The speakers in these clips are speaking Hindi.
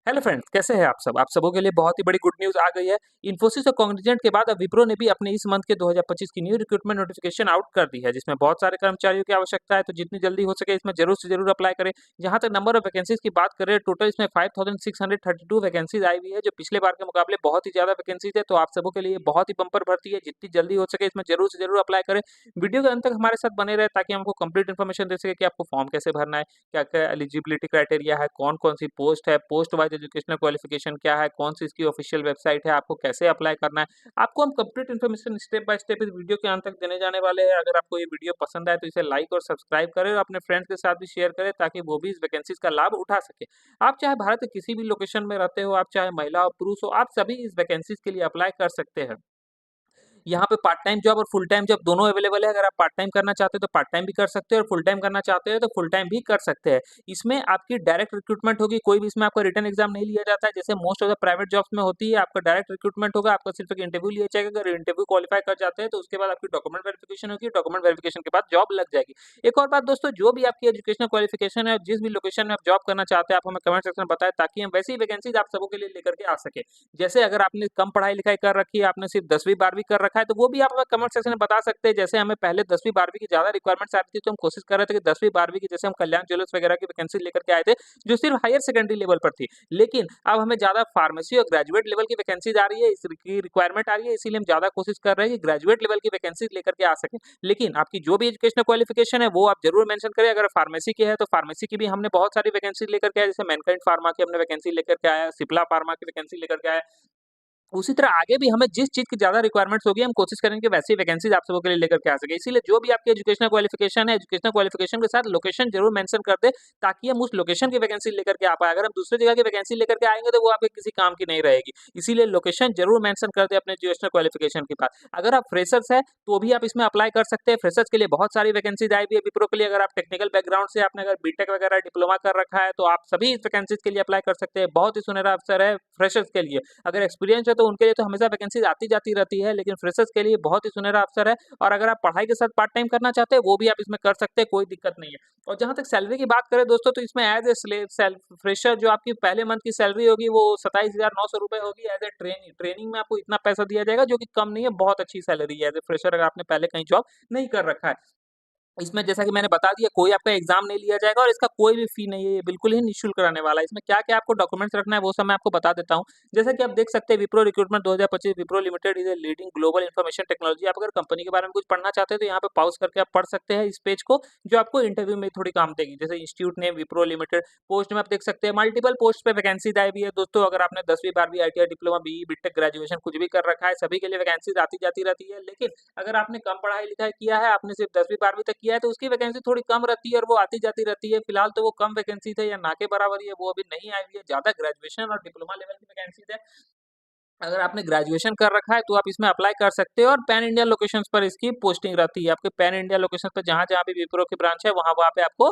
हेलो फ्रेंड्स, कैसे हैं आप सब? आप सबों के लिए बहुत ही बड़ी गुड न्यूज़ आ गई है। इन्फोसिस और कॉग्निजेंट के बाद अब विप्रो ने भी अपने इस मंथ के 2025 की न्यू रिक्रूटमेंट नोटिफिकेशन आउट कर दी है, जिसमें बहुत सारे कर्मचारियों की आवश्यकता है, तो जितनी जल्दी हो सके इसमें ज़रूर से ज़रूर अप्लाई करें। जहाँ तक नंबर ऑफ वैकेंसीज़ की बात करें, टोटल इसमें 5632 वैकेंसीज़ आई हुई है, जो पिछले बार के मुकाबले बहुत ही ज़्यादा वैकेंसीज़ है, तो आप सबों के लिए बहुत ही बम्पर भर्ती है। जितनी जल्दी हो सके इसमें ज़रूर से ज़रूर अप्लाई करें। वीडियो के अंत तक हमारे साथ बने रहे ताकि हमको कंप्लीट इन्फॉर्मेशन दे सके कि आपको फॉर्म कैसे भरना है, क्या-क्या एलिजिबिलिटी क्राइटेरिया है, कौन-कौन सी पोस्ट है, पोस्ट वाइज़ एजुकेशनल क्वालिफ़िकेशन क्या है, कौन-सी इसकी ऑफ़िशियल वेबसाइट है, आपको कैसे अप्लाई करना है। आपको हम complete information step by step इस वीडियो के अंत तक देने जाने वाले हैं। अगर आपको ये वीडियो पसंद आए तो इसे लाइक और सब्सक्राइब करें और अपने फ्रेंड्स के साथ भी शेयर करें ताकि वो भी इस वैकेंसीज़ का लाभ उठा सकें। आप चाहे भारत के किसी भी लोकेशन में रहते हो, आप चाहे महिला हो, पुरुष हो, आप सभी इस वैकेंसीज़ के लिए अप्लाई कर सकते हैं। यहाँ पे पार्ट टाइम जॉब और फुल टाइम जॉब दोनों अवेलेबल है। अगर आप पार्ट टाइम करना चाहते हो तो पार्ट टाइम भी कर सकते हो और फुल टाइम करना चाहते हो तो फुल टाइम भी कर सकते हैं। इसमें आपकी डायरेक्ट रिक्रूटमेंट होगी, कोई भी इसमें आपका रिटन एग्जाम नहीं लिया जाता है, जैसे most of the private jobs में होती है। आपका डायरेक्ट रिक्रूटमेंट होगा, आपका सिर्फ एक इंटरव्यू लिया जाएगा। अगर इंटरव्यू क्वालिफाई कर जाते हैं तो उसके बाद आपकी डॉक्यूमेंट वेरिफिकेशन होगी, डॉक्यूमेंट वेरिफिकेशन के बाद जॉब लग जाएगी। एक और बात दोस्तों, जो भी आपकी एजुकेशनल क्वालिफिकेशन है और जिस भी लोकेशन में आप जॉब करना चाहते हैं, आप हमें कमेंट सेक्शन में बताएं ताकि हम वैसी वैकेंसीज आप सबों के लिए लेकर के आ सके। जैसे अगर आपने कम पढ़ाई-लिखाई कर रखी है, आपने सिर्फ 10वीं 12वीं कर रखा है, तो वो भी आप हमें कमेंट सेक्शन में बता सकते हैं। जैसे हमें पहले 10वीं 12वीं की ज़्यादा रिक्वायरमेंट्स आ रही थी, तो हम कोशिश कर रहे थे कि 10वीं 12वीं की, जैसे हम कल्याण ज्वेलर्स वगैरह की वैकेंसी लेकर के आए थे, जो सिर्फ हायर सेकेंडरी लेवल पर थी। लेकिन अब हमें ज़्यादा फार्मेसी और ग्रेजुएट लेवल की वैकेंसीज आ रही है, इसकी रिक्वायरमेंट आ रही है, इसीलिए हम ज़्यादा कोशिश कर रहे हैं कि ग्रेजुएट लेवल की वैकेंसीज लेकर के आ सकें। लेकिन आपकी जो भी एजुकेशनल क्वालिफिकेशन है, वो आप ज़रूर मेंशन करें। अगर फार्मेसी की है, तो फार्मेसी की भी हमने बहुत सारी वैकेंसीज लेकर के आए, जैसे मैनकाइंड फार्मा की हमने वैकेंसी लेकर के आया, सिप्ला फार्मा की वैकेंसी लेकर के आया। उसी तरह आगे भी हमें जिस चीज़ की ज़्यादा रिक्वायरमेंट्स होगी, हम कोशिश करेंगे कि वैसी वैकेंसीज़ आप सबों के लिए लेकर के आ सकें। इसीलिए जो भी आपकी एजुकेशनल क्वालिफ़िकेशन है, एजुकेशनल क्वालिफ़िकेशन के साथ लोकेशन ज़रूर मेंशन कर दें, ताकि हम उस लोकेशन की वैकेंसी लेकर के आ पाएँ। अगर हम दूसरी जगह की वैकेंसी लेकर के आएँगे, तो वो आपके किसी काम की नहीं रहेगी। इसीलिए लोकेशन ज़रूर मेंशन कर दें अपने एजुकेशनल क्वालिफ़िकेशन के बाद। अगर आप फ्रेशर्स हैं, तो भी आप इसमें अप्लाई कर सकते हैं। फ्रेशर्स के लिए बहुत सारी वैकेंसीज़ आई हुई है विप्रो के लिए। अगर आप टेक्निकल बैकग्राउंड से, आपने अगर बीटेक वगैरह डिप्लोमा कर रखा है, तो आप सभी इस वैकेंसीज़ के लिए अप्लाई कर सकते हैं। बहुत ही सुनहरा अवसर है फ्रेशर्स के लिए। अगर एक्सपीरियंस है तो उनके लिए तो हमेशा वैकेंसीज आती जाती रहती है, लेकिन फ्रेशर्स के लिए बहुत ही सुनहरा अवसर है। और अगर आप पढ़ाई के साथ पार्ट टाइम करना चाहते हैं, वो भी आप इसमें कर सकते हैं, कोई दिक्कत नहीं है। और जहाँ तक सैलरी की बात करें दोस्तों, तो इसमें एज ए फ्रेशर जो आपकी पहले मंथ की सैलरी होगी, वो 27,900 रुपए होगी। एज ए ट्रेनिंग में आपको इतना पैसा दिया जाएगा, जो कि कम नहीं है, बहुत अच्छी सैलरी है एज ए फ्रेशर, अगर आपने पहले कहीं जॉब नहीं कर रखा है। इसमें जैसा कि मैंने बता दिया, कोई आपका एग्ज़ाम नहीं लिया जाएगा और इसका कोई भी फ़ी नहीं है, ये बिल्कुल ही निःशुल्क रहने वाला है। इसमें क्या-क्या आपको डॉक्यूमेंट्स रखना है, वो सब मैं आपको बता देता हूँ। जैसा कि आप देख सकते हैं, Wipro recruitment 2025, Wipro limited is a leading global information technology. आप अगर कंपनी के बारे में कुछ पढ़ना चाहते हैं, तो यहाँ पे पॉज़ करके आप पढ़ सकते हैं इस पेज को, जो आपको इंटरव्यू में थोड़ी काम देगी। जैसे institute name Wipro limited, post में आप देख सकते हैं मल्टीपल पोस्ट पे वैकेंसीज़ आई हुई है दोस्तों। अगर आपने 10वीं 12वीं ITI diploma, BE, BTech, graduation कुछ भी कर रखा है, सभी के लिए वैकेंसीज़ आती-जाती रहती है। लेकिन अगर आपने कम पढ़ाई-लिखाई किया है, आपने सिर्फ 10वीं 12वीं तक किया है, तो उसकी वैकेंसी थोड़ी कम रहती है और वो आती-जाती रहती है। फिलहाल तो वो कम वैकेंसी थे या ना के बराबर ही है, वो अभी नहीं आई हुई है। ज़्यादा ग्रेजुएशन और डिप्लोमा लेवल की वैकेंसीज़ है। अगर आपने ग्रेजुएशन कर रखा है, तो आप इसमें अप्लाई कर सकते हो और पैन इंडिया लोकेशंस पर इसकी पोस्टिंग रहती है। आपके पैन इंडिया लोकेशन पर जहाँ-जहाँ भी विप्रो की ब्रांच है, वहाँ-वहाँ पे आपको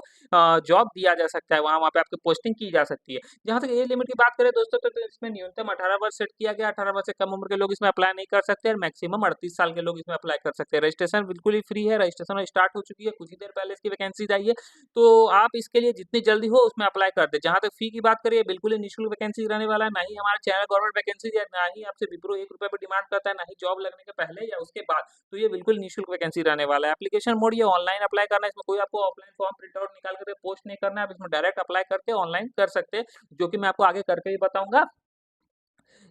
जॉब दिया जा सकता है, वहाँ-वहाँ पे आपकी पोस्टिंग की जा सकती है। जहाँ तक एज लिमिट की बात करें दोस्तों, तो इसमें न्यूनतम 18 वर्ष सेट किया गया। 18 वर्ष से कम उम्र के लोग इसमें अप्लाई नहीं कर सकते और मैक्सिमम 38 साल के लोग इसमें अप्लाई कर सकते हैं। रजिस्ट्रेशन बिल्कुल ही फ्री है, रजिस्ट्रेशन स्टार्ट हो चुकी है, कुछ ही देर पहले इसकी वैकेंसीज़ आई है। तो आप इसके लिए जितनी जल्दी हो उसमें अप्लाई कर दें। जहाँ तक फ़ी की बात करें, बिल्कुल ही निःशुल्क वैकेंसी रहने वाला है, ना ही हमारा चैनल गवर्नमेंट वैकेंसी है, ना ही आपसे विप्रो ₹1 भी डिमांड करता है, ना ही जॉब लगने के पहले या उसके बाद। तो ये बिल्कुल निःशुल्क वैकेंसी रहने वाला है। एप्लीकेशन मोड ये ऑनलाइन अप्लाई करना है, इसमें कोई आपको ऑफलाइन फॉर्म प्रिंट आउट निकाल कर पोस्ट नहीं करना है। आप इसमें डायरेक्ट अप्लाई करके ऑनलाइन कर सकते हैं, जो कि मैं आपको आगे करके ही बताऊँगा।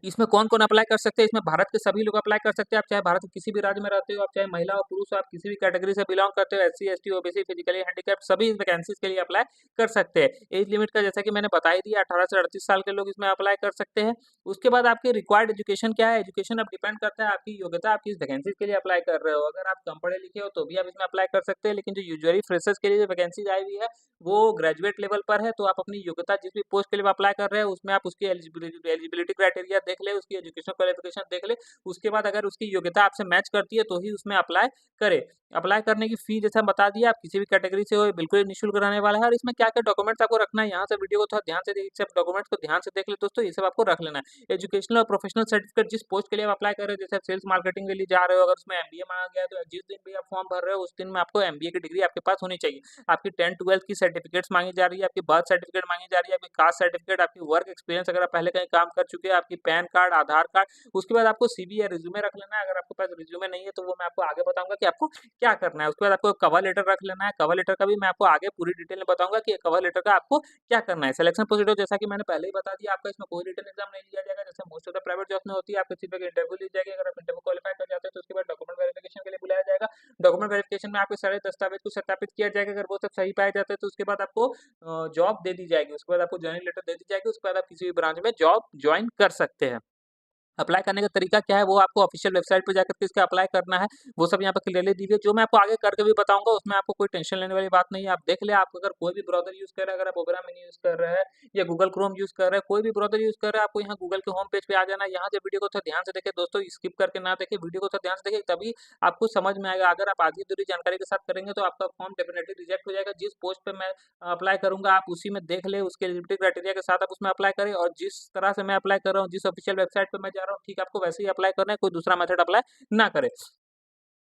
इसमें कौन-कौन अप्लाई कर सकते हैं? इसमें भारत के सभी लोग अप्लाई कर सकते हैं। आप चाहे भारत के किसी भी राज्य में रहते हो, आप चाहे महिला हो, पुरुष हो, आप किसी भी कैटेगरी से बिलॉन्ग करते हो, SC, ST, OBC, physically handicapped, सभी इस वैकेंसीज़ के लिए अप्लाई कर सकते हैं। एज लिमिट का जैसा कि मैंने बता ही दिया, 18 से 38 साल के लोग इसमें अप्लाई कर सकते हैं। उसके बाद आपकी रिक्वायर्ड एजुकेशन क्या है? एजुकेशन अब डिपेंड करता है आपकी योग्यता, आप किस वैकेंसीज़ के लिए अप्लाई कर रहे हो। अगर आप कम पढ़े-लिखे हो, तो भी आप इसमें अप्लाई कर सकते हैं, लेकिन जो यूजुअली फ्रेशर्स के लिए जो वैकेंसीज़ आई हुई है, वो ग्रेजुएट लेवल पर है, तो आप अपनी योग्यता जिस भी पोस्ट के लिए अप्लाई कर रहे हो, उसमें आप उसकी एलिजिबिलिटी क्राइटेरिया देख ले, उसकी एजुकेशनल क्वालिफिकेशन देख ले, उसके बाद अगर उसकी योग्यता आपसे मैच करती है तो ही उसमें अप्लाई करे। अप्लाई करने की फ़ी जैसा बता दिया, आप किसी भी कैटेगरी से हो, ये बिल्कुल ही निःशुल्क रहने वाला है और इसमें क्या-क्या डॉक्यूमेंट्स आपको रखना है, यहाँ से वीडियो को थोड़ा ध्यान से देखिए, सब डॉक्यूमेंट्स को ध्यान से देख ले दोस्तों, ये सब आपको रख लेना है। एजुकेशनल और प्रोफेशनल सर्टिफिकेट जिस पोस्ट के लिए आप अप्लाई कर रहे हो, जैसे आप सेल्स मार्केटिंग के लिए जा रहे हो, अगर उसमें एमबीए माँगा गया है, तो जिस दिन भी आप फॉर्म भर रहे हो, उस दिन में आपको एमबीए की डिग्री आपके पास होनी चाहिए। आपकी 10th-12th की सर्टिफिकेट्स माँगी जा रही है, आपकी बर्थ सर्टिफिकेट माँगी जा रही है, आपकी कास्ट सर्टिफिकेट, आपकी वर्क एक्सपीरियंस अगर आप पहले कहीं काम कर चुके हैं, आपकी पैन कार्ड, आधार कार्ड, उसके बाद आपको सीवी या रिज्यूमे रख लेना है। अगर आपके पास रिज्यूमे नहीं है तो वो मैं आपको आगे बताऊँगा कि आपको क्या करना है। उसके बाद आपको कवर लेटर रख लेना है। कवर लेटर का भी मैं आपको आगे पूरी डिटेल में बताऊँगा कि कवर लेटर का आपको क्या करना है। सिलेक्शन प्रोसीजर जैसा कि मैंने पहले ही बता दिया, आपका इसमें कोई रिटन एग्जाम नहीं लिया जाएगा, जैसे most of the private jobs में होती है। आपको सिर्फ एक इंटरव्यू ली जाएगी, अगर आप इंटरव्यू क्वालीफाई कर जाते हैं तो उसके बाद डॉक्यूमेंट वेरिफिकेशन के लिए बुलाया जाएगा। डॉक्यूमेंट वेरिफिकेशन में आपके सारे दस्तावेज को सत्यापित किया जाएगा, अगर वो सब सही पाए जाते हैं तो उसके बाद आपको जॉब दे दी जाएगी। उसके बाद आपको जॉइनिंग लेटर दे दी जाएगी, उसके बाद आप किसी भी ब्रांच में जॉब जॉइन कर सकते हैं। अप्लाई करने का तरीका क्या है, वो आपको ऑफिशियल वेबसाइट पे जाकर के इसका अप्लाई करना है, वो सब यहाँ पे क्लियरली दी हुई है। जो मैं आपको आगे करके भी बताऊँगा, उसमें आपको कोई टेंशन लेने वाली बात नहीं है। आप देख ले, आप अगर कोई भी ब्राउज़र यूज़ कर रहे हैं, अगर आप ओपेरा मिनी यूज़ कर रहे हैं या गूगल क्रोम यूज़ कर रहे हैं, कोई भी ब्राउज़र यूज़ कर रहे हैं, आपको यहाँ गूगल के होम पेज पे आ जाना है। यहाँ से वीडियो को थोड़ा ध्यान से देखें दोस्तों, स्किप करके ना देखें, वीडियो को थोड़ा ध्यान से देखें, तभी आपको समझ में आएगा। अगर आप आधी-अधूरी जानकारी के साथ करेंगे, तो आपका फॉर्म डेफिनिटली रिजेक्ट हो जाएगा। जिस पोस्ट पे मैं अप्लाई करूँगा, आप उसी में देख लें, उसके एलिजिबिलिटी क्राइटेरिया के साथ आप उसमें अप्लाई करें और जिस तरह से मैं अप्लाई कर रहा हूँ, जिस ऑफिशियल वेबसाइट पे मैं जा रहा हूँ, ठीक आपको वैसे ही अप्लाई करना है, कोई दूसरा मेथड अप्लाई ना करें।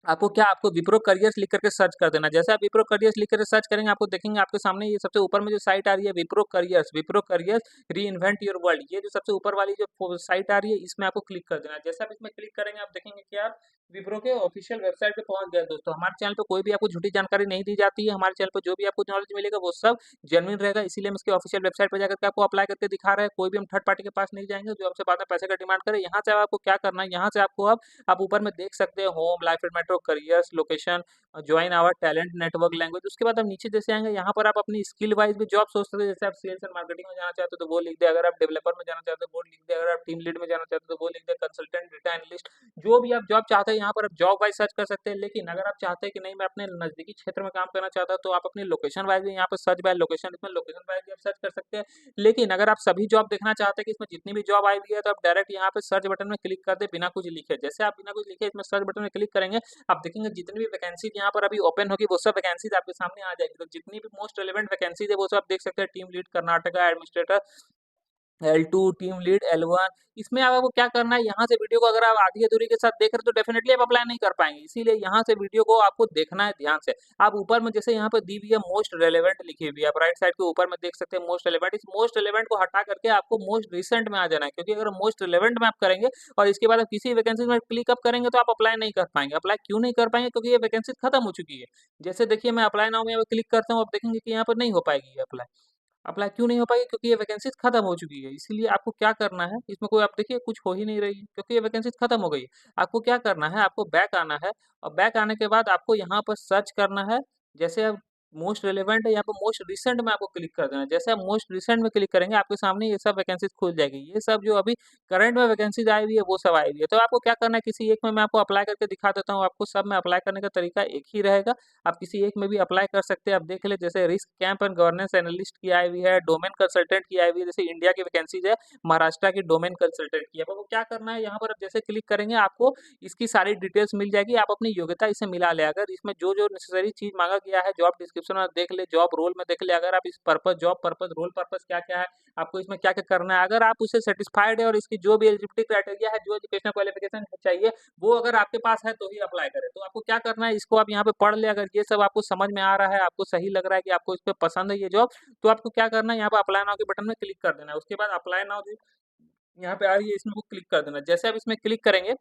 आपको क्या आपको विप्रो करियर्स लिख करके सर्च कर देना। जैसे आप विप्रो करियर्स लिख कर सर्च करेंगे, आपको देखेंगे आपके सामने ये सबसे ऊपर में जो साइट आ रही है Wipro careers reinvent your world, ये जो सबसे ऊपर वाली जो साइट आ रही है, इसमें आपको क्लिक कर देना है। जैसे आप इसमें क्लिक करेंगे, आप देखेंगे कि आप विप्रो के ऑफिशियल वेबसाइट पे पहुंच गए दोस्तों। हमारे चैनल पे कोई भी आपको झूठी जानकारी नहीं दी जाती है। हमारे चैनल पे जो भी आपको नॉलेज मिलेगा वो सब जेन्युइन रहेगा, इसीलिए हम इसके ऑफिशियल वेबसाइट पे जाकर के आपको अप्लाई करके दिखा रहे हैं। कोई भी हम थर्ड पार्टी के पास नहीं जाएंगे जो हमसे बाद में पैसे का डिमांड करे। यहाँ से आपको क्या करना है, यहाँ से आपको अब आप ऊपर में देख सकते हैं home, life and metro, careers, location, join our talent network language. उसके बाद आप नीचे जैसे आएंगे, यहाँ पर आप अपनी स्किल वाइज भी जॉब सोच सकते हैं। जैसे आप सेल्स एंड मार्केटिंग में जाना चाहते हो तो वो लिख दे, अगर आप डेवलपर में जाना चाहते हो वो लिख दे, अगर आप टीम लीड में जाना चाहते हो तो वो लिख दे, कंसल्टेंट, डेटा एनालिस्ट, जो भी आप जॉब चाहते हैं यहाँ पर आप जॉब वाइज सर्च कर सकते हैं। लेकिन अगर आप चाहते हैं कि नहीं मैं अपने नजदीकी क्षेत्र में काम करना चाहता हूँ, तो आप अपनी लोकेशन वाइज भी यहाँ पर सर्च बाय लोकेशन, इसमें लोकेशन वाइज भी आप सर्च कर सकते हैं। लेकिन अगर आप सभी जॉब देखना चाहते हैं कि इसमें जितनी भी जॉब आई हुई है, तो आप डायरेक्ट यहाँ पे सर्च बटन में क्लिक कर दे बिना कुछ लिखे। जैसे आप बिना कुछ लिखे इसमें सर्च बटन में क्लिक करेंगे, आप देखेंगे जितनी भी वैकेंसीज यहाँ पर अभी ओपन होगी, वो सब वैकेंसीज आपके सामने आ जाएगी। तो जितनी भी मोस्ट रेलेवेंट वैकेंसीज है वो सब आप देख सकते हैं। Team lead Karnataka, administrator L2, team lead L1, इसमें अब आपको क्या करना है, यहाँ से वीडियो को अगर आप आधी-अधूरी के साथ देख रहे हो तो डेफिनिटली आप अप्लाई नहीं कर पाएँगे। इसीलिए यहाँ से वीडियो को आपको देखना है ध्यान से। आप ऊपर में जैसे यहाँ पे दी हुई है मोस्ट रेलेवेंट लिखी हुई है, आप राइट साइड के ऊपर में देख सकते हैं मोस्ट रेलेवेंट। इस मोस्ट रेलेवेंट को हटा करके आपको मोस्ट रिसेंट में आ जाना है, क्योंकि अगर मोस्ट रेलेवेंट में आप करेंगे और इसके बाद आप किसी वैकेंसी में क्लिक अप करेंगे तो आप अप्लाई नहीं कर पाएँगे। अप्लाई क्यों नहीं कर पाएँगे? क्योंकि ये वैकेंसी खत्म हो चुकी है। जैसे देखिए मैं अप्लाई नाउ में क्लिक करता हूँ, आप देखेंगे कि यहाँ पर नहीं हो पाएगी ये अप्लाई। अप्लाई क्यों नहीं हो पाई? क्योंकि ये वैकेंसीज़ खत्म हो चुकी है। इसीलिए आपको क्या करना है, इसमें कोई आप देखिए कुछ हो ही नहीं रही है, क्योंकि ये वैकेंसीज़ खत्म हो गई है। आपको क्या करना है, आपको बैक आना है और बैक आने के बाद आपको यहाँ पर सर्च करना है। जैसे अब मोस्ट रिलेवेंट है, यहाँ पे मोस्ट रिसेंट में आपको क्लिक कर देना है। जैसे आप मोस्ट रिसेंट में क्लिक करेंगे, आपके सामने ये सब वैकेंसीज़ खुल जाएगी। ये सब जो अभी करंट में वैकेंसीज़ आई हुई है, वो सब आई हुई है। तो आपको क्या करना है, किसी एक में मैं आपको अप्लाई करके दिखा देता हूँ। आपको सब में अप्लाई करने का तरीका एक ही रहेगा। आप किसी एक में भी अप्लाई कर सकते हैं। आप देख लें, जैसे risk camp and governance analyst की आई हुई है, डोमेन कंसल्टेंट की आई हुई है। जैसे इंडिया की वैकेंसीज है, महाराष्ट्र की डोमेन कंसल्टेंट की है। आपको क्या करना है, यहाँ पर आप जैसे क्लिक करेंगे, आपको इसकी सारी डिटेल्स मिल जाएगी। आप अपनी योग्यता इसे मिला लें। अगर इसमें जो नेसेसरी चीज मांगा गया है, जॉब डिस्क्रिप्शन में देख ले, जॉब रोल में देख ले, अगर आप इस purpose, job purpose, role purpose क्या क्या है, आपको इसमें क्या क्या करना है, अगर आप उससे सेटिस्फाइड है और इसकी जो भी एलिजिबिलिटी क्राइटेरिया है, जो एजुकेशनल क्वालिफिकेशन चाहिए, वो अगर आपके पास है तो ही अप्लाई करें। तो आपको क्या करना है, इसको आप यहाँ पे पढ़ ले। अगर ये सब आपको समझ में आ रहा है, आपको सही लग रहा है कि आपको इस पे पसंद है ये जॉब, तो आपको क्या करना है, यहाँ पे अप्लाई नाउ के बटन में क्लिक कर देना है। उसके बाद अप्लाई नाउ जो यहाँ पे आ रही है, इसमें को क्लिक कर देना है। जैसे आप इसमें क्लिक करेंगे,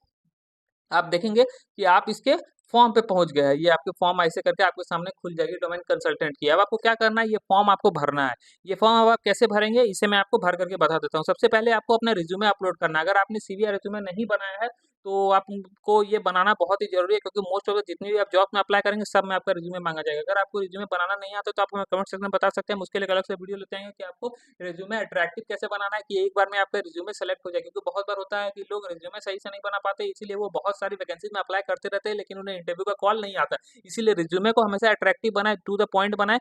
आप देखेंगे कि आप इसके फॉर्म पे पहुंच गए हैं। ये आपके फॉर्म ऐसे करके आपके सामने खुल जाएगी डोमेन कंसल्टेंट की। अब आपको क्या करना है, ये फॉर्म आपको भरना है। ये फॉर्म अब आप कैसे भरेंगे, इसे मैं आपको भर करके बता देता हूँ। सबसे पहले आपको अपना रिज्यूमे अपलोड करना है। अगर आपने सीवी या रिज्यूमे नहीं बनाया है, तो आपको ये बनाना बहुत ही ज़रूरी है, क्योंकि मोस्ट ऑफ द जितनी भी आप जॉब में अप्लाई करेंगे, सब में आपका रिज्यूमे माँगा जाएगा। अगर आपको रिज्यूमे बनाना नहीं आता, तो आप हमें कमेंट सेक्शन में बता सकते हैं। हम उसके लिए एक अलग से वीडियो लेते हैं कि आपको रिज्यूमे अट्रैक्टिव कैसे बनाना है, कि एक बार में आपका रिज्यूमे सेलेक्ट हो जाए। क्योंकि बहुत बार होता है कि लोग रिज्यूमे सही से नहीं बना पाते, इसीलिए वो बहुत सारी वैकेंसीज में अप्लाई करते रहते हैं, लेकिन उन्हें इंटरव्यू का कॉल नहीं आता। इसीलिए रिज्यूमे को हमेशा अट्रैक्टिव बनाएं, टू द पॉइंट बनाएं,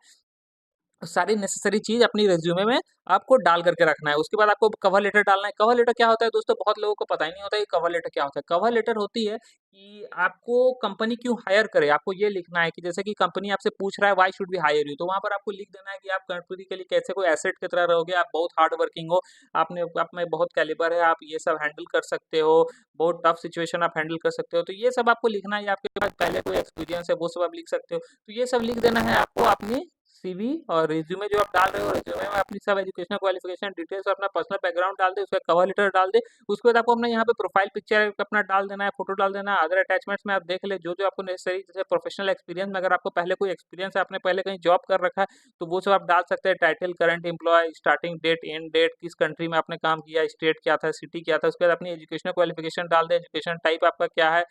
सारी नेसेसरी चीज़ अपनी रिज़्यूमे में आपको डाल करके रखना है। उसके बाद आपको कवर लेटर डालना है। कवर लेटर क्या होता है दोस्तों, बहुत लोगों को पता ही नहीं होता है कि कवर लेटर क्या होता है। कवर लेटर होती है कि आपको कंपनी क्यों हायर करे, आपको ये लिखना है कि जैसे कि कंपनी आपसे पूछ रहा है why should we hire you, तो वहाँ पर आपको लिख देना है कि आप कंपनी के लिए कैसे कोई एसेट की तरह रहोगे, आप बहुत हार्ड वर्किंग हो, आपने आप में बहुत कैलिबर है, आप ये सब हैंडल कर सकते हो, बहुत टफ सिचुएशन आप हैंडल कर सकते हो। तो ये सब आपको लिखना है, या आपके पास पहले कोई एक्सपीरियंस है वो सब आप लिख सकते हो। तो ये सब लिख देना है आपको अपनी सीवी और रिज्यूमे जो आप डाल रहे हो, रिज्यूमे में अपनी सब एजुकेशनल क्वालिफिकेशन डिटेल्स और अपना पर्सनल बैकग्राउंड डाल दे, उसका कवर लेटर डाल दे। उसके बाद आपको अपना यहाँ पे प्रोफाइल पिक्चर अपना डाल देना है, फोटो डाल देना है। अदर अटैचमेंट्स में आप देख ले जो जो आपको नेसेसरी, जैसे प्रोफेशनल एक्सपीरियंस में अगर आपको पहले कोई एक्सपीरियंस है, आपने पहले कहीं जॉब कर रखा है, तो वो सब आप डाल सकते हैं। Title, current employer, starting date, end date, किस कंट्री में आपने काम किया, स्टेट क्या था, सिटी क्या था। उसके बाद अपनी एजुकेशनल क्वालिफिकेशन डाल दें, एजुकेशन टाइप आपका क्या है,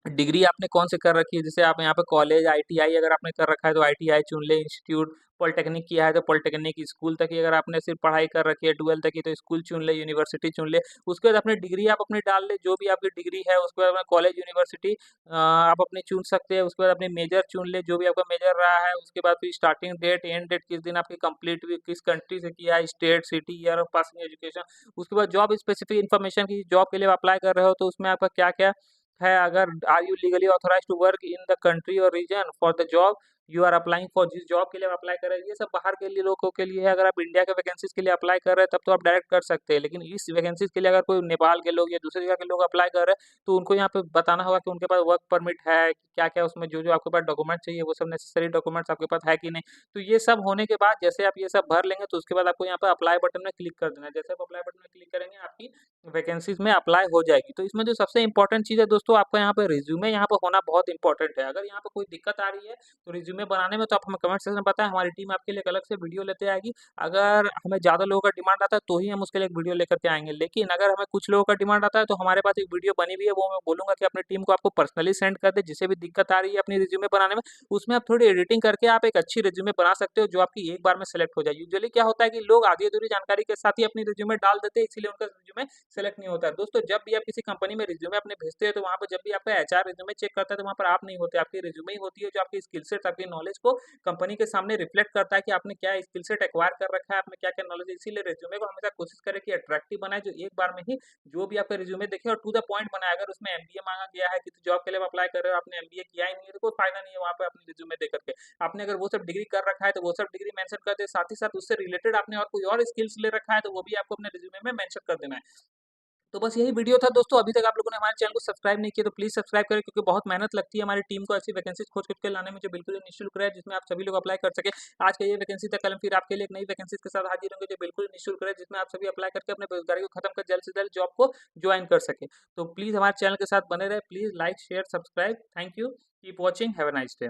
डिग्री आपने कौन से कर रखी है, जैसे आप यहाँ पे कॉलेज, आईटीआई अगर आपने कर रखा है तो आईटीआई चुन ले, इंस्टीट्यूट, पॉलिटेक्निक किया है तो पॉलिटेक्निक, स्कूल तक की अगर आपने सिर्फ पढ़ाई कर रखी है 12 तक की तो स्कूल चुन ले, यूनिवर्सिटी चुन ले। उसके बाद अपनी डिग्री आप अपनी डाल ले, जो भी आपकी डिग्री है उसके बाद अपना कॉलेज, यूनिवर्सिटी आप अपनी चुन सकते हैं। उसके बाद अपनी मेजर चुन ले, जो भी आपका मेजर रहा है। उसके बाद फिर स्टार्टिंग डेट, एंड डेट, किस दिन आपकी कंप्लीट हुई, किस कंट्री से किया है, state, city, year of passing education. उसके बाद जॉब स्पेसिफिक इन्फॉर्मेशन की, जॉब के लिए अप्लाई कर रहे हो तो उसमें आपका क्या क्या है, अगर are you legally authorized to work in the country और reason for the job you are applying for, जिस जॉब के लिए आप अप्लाई कर रहे हैं, ये सब बाहर के लिए लोगों के लिए है। अगर आप इंडिया के वैकेंसीज के लिए अप्लाई कर रहे हैं तब तो आप डायरेक्ट कर सकते हैं, लेकिन इस वैकेंसीज के लिए अगर कोई नेपाल के लोग या दूसरी जगह के लोग अप्लाई कर रहे हैं तो उनको यहाँ पे बताना होगा कि उनके पास वर्क परमिट है, क्या क्या उसमें जो जो आपके पास डॉक्यूमेंट चाहिए वो सब नेसेसरी डॉक्यूमेंट्स आपके पास है कि नहीं। तो ये सब होने के बाद जैसे आप ये सब भर लेंगे तो उसके बाद आपको यहाँ पे अप्लाई बटन में क्लिक कर देना है। जैसे आप अप्लाई बटन में क्लिक करेंगे आपकी वैकेंसीज में अप्लाई हो जाएगी। तो इसमें जो सबसे इंपॉर्टेंट चीज़ है दोस्तों, आपका यहाँ पे रिज्यूमे यहाँ पे होना बहुत इंपॉर्टेंट है। अगर यहाँ पे कोई दिक्कत आ रही है तो रिज्यूमे बनाने में, तो आप हमें कमेंट सेक्शन में बताएं, हमारी टीम आपके लिए एक अलग से वीडियो लेते आएगी। अगर हमें ज़्यादा लोगों का डिमांड आता है तो ही हम उसके लिए एक वीडियो लेकर के आएंगे, लेकिन अगर हमें कुछ लोगों का डिमांड आता है तो हमारे पास एक वीडियो बनी हुई है, वो मैं बोलूंगा कि अपनी टीम को आपको पर्सनली सेंड कर दे। जिसे भी दिक्कत आ रही है अपनी रिज्यूमे बनाने में, उसमें आप थोड़ी एडिटिंग करके आप एक अच्छी रिज्यूमे बना सकते हो जो आपकी एक बार में सेलेक्ट हो जाए। यूजुअली क्या होता है कि लोग आधी अधूरी जानकारी के साथ ही अपनी रिज्यूमे डाल देते हैं, इसीलिए उनका रिज्यूमे सेलेक्ट नहीं होता है। दोस्तों, जब भी आप किसी कंपनी में रिज्यूमे अपने भेजते हैं तो वहाँ पर जब भी आपका एचआर रिज्यूमे चेक करता है तो वहाँ पर आप नहीं होते, आपकी रिज्यूमे ही होती है जो आपकी स्किल सेट, आपकी नॉलेज को कंपनी के सामने रिफ्लेक्ट करता है कि आपने क्या स्किल सेट एक्वायर कर रखा है, आपने क्या क्या नॉलेज है। इसीलिए रिज्यूमे को हमेशा कोशिश करें कि अट्रैक्टिव बनाए, जो एक बार में ही जो भी आपका रिज्यूमे देखे और टू द पॉइंट बनाए। अगर उसमें एमबीए मांगा गया है, किसी जॉब के लिए अप्लाई कर रहे हो, आपने एमबीए किया ही नहीं है तो कोई फायदा नहीं है वहाँ पे अपनी रिज्यूमे दे करके। आपने अगर वो सब डिग्री कर रखा है तो वो सब डिग्री मेंशन कर दे, साथ ही साथ उससे रिलेटेड आपने और कोई और स्किल्स ले रखा है तो वो भी आपको अपने रिज्यूमे में मेंशन कर देना है। तो बस यही वीडियो था दोस्तों। अभी तक आप लोगों ने हमारे चैनल को सब्सक्राइब नहीं किया तो प्लीज़ सब्सक्राइब करें, क्योंकि बहुत मेहनत लगती है हमारी टीम को ऐसी वैकेंसीज खोज खोज के लाने में जो बिल्कुल ही निःशुल्क रहे, जिसमें आप सभी लोग अप्लाई कर सके। आज का ये वैकेंसी था, कल हम फिर आपके लिए एक नई वैकेंसीज के साथ हाजिर होंगे जो बिल्कुल निःशुल्क रहे, जिसमें आप सभी अप्लाई करके अपने बेरोजगारी को खत्म कर जल्द से जल्द जॉब को ज्वाइन कर सके। तो प्लीज़ हमारे चैनल के साथ बने रहे, please like share subscribe. Thank you, keep watching, have a nice day.